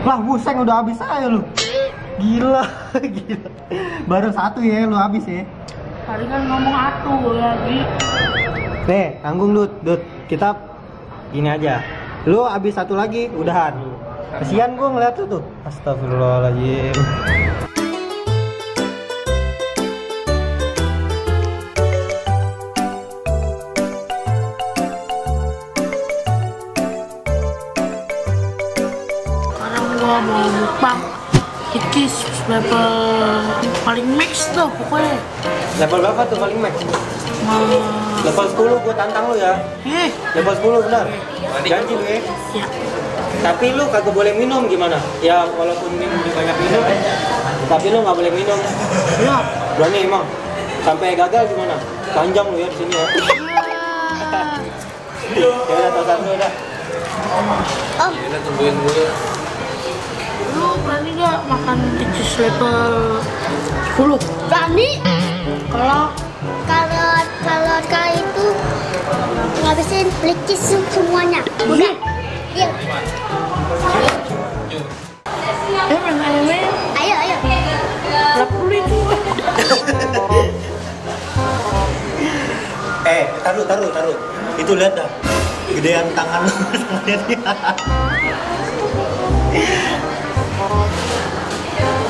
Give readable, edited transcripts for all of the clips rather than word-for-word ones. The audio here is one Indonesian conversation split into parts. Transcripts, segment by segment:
Lah buseng udah habis aja lu. Gila, gila. Baru satu ya lu habis ya. Tadi kan ngomong atuh lagi. Nih, tanggung Dut. Kita gini aja. Lu habis satu lagi, udahan. Kasihan gua ngeliat tuh. Astagfirullahaladzim. Sekarang gua mau mukbang Kitkis level paling max tuh pokoknya. Level berapa tuh paling max? Level 10 gua tantang lu ya. Level 10 benar. Janji lu ya. Ya. Tapi lu kagak boleh minum gimana? Ya walaupun banyak minum, tapi lu nggak boleh minum. Ya. Berani emang? Sampai gagal gimana? Panjang lu ya di sini ya. Ya udah tosan lu udah. Kita tungguin dulu. Lu berani gak makan Kitkis level 10? Berani. Kalau Kalau itu ngabisin Kitkis semuanya. Udah. Iya. main. Ayo. Berapa itu? Taruh. Itu lihat dah. Gedean tangan lu sama dia.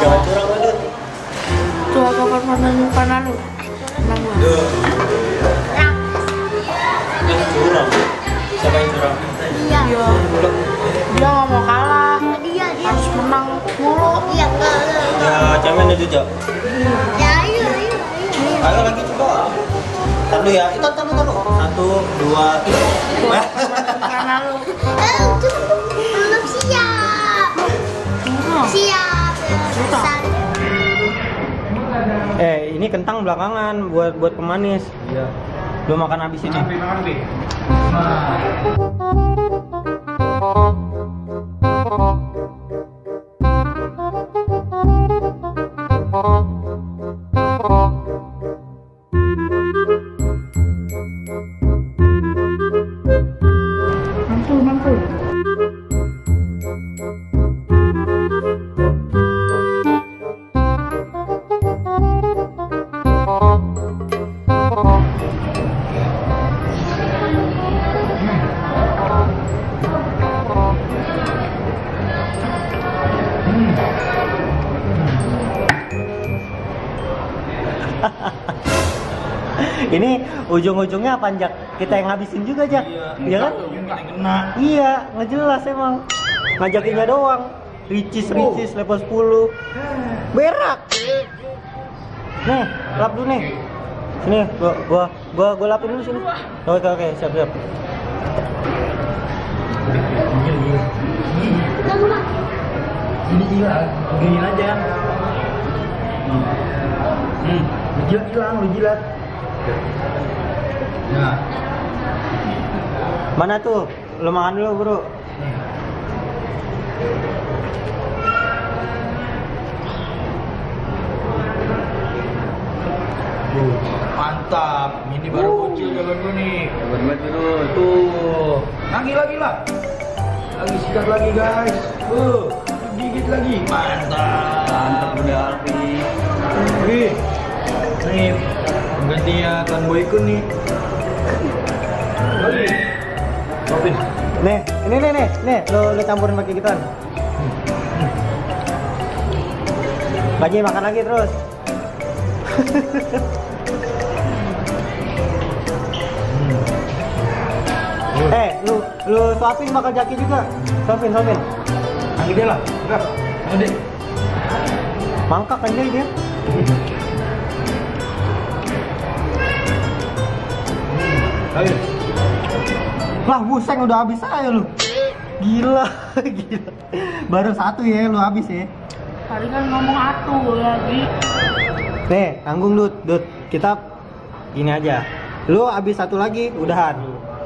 Jangan curang banget. Tuh kapan mana lu? Tenang gua. Curang. Siapa yang curang? Iya. Dia nggak mau kalah. Dia. Harus menang mulu. Iya. Ya, cemen aja, Cok. Ya, ayo. Ayo lagi coba. Taruh ya. Itu taruh. 1, 2, 3. Karena lu. Belum siap. Siap. Besar. Ini kentang belakangan buat pemanis. Iya. Lu makan habis ini. Mantul. Ini ujung-ujungnya panjang kita yang ngabisin juga, Jak. Iya kan? Kena. Iya, ngejelas emang. Ngajakinnya doang. Ricis level 10. Berak. Nih, lap dulu nih. Sini, gua lapin dulu sini. Oke, siap. Ini hilang, gini aja. Lu jilat. Nah, Mana tuh? Lu makan dulu, Bro. mantap. Ini baru bocil jalan gue nih. Bener dulu. Tuh. Lagi lah. Lagi sikat lagi, guys. Digigit lagi. Mantap udah Alfi. Wih. Nih, ganti ya kan boyku nih. Lagi. Topin. Nih, ini lu campurin pakai gituan. Baji makan lagi terus. Lu suapin makan Jaki juga. Suapin. Angin dia lah. Enggak. Angin deh. Mangkak kan dia. Ayo. Lah buseng udah habis aja lu. Gila. Baru satu ya lu habis ya. Tadi kan ngomong atuh lagi. Nih, tanggung Dut. Kita gini aja. Lu habis satu lagi, udahan.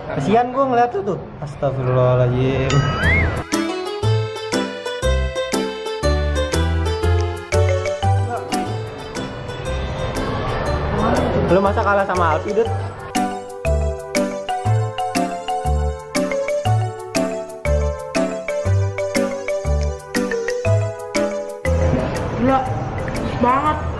Kasihan gua ngeliat tuh. Astagfirullahaladzim. Lu masa kalah sama Alfi, Dut? Gila, banget.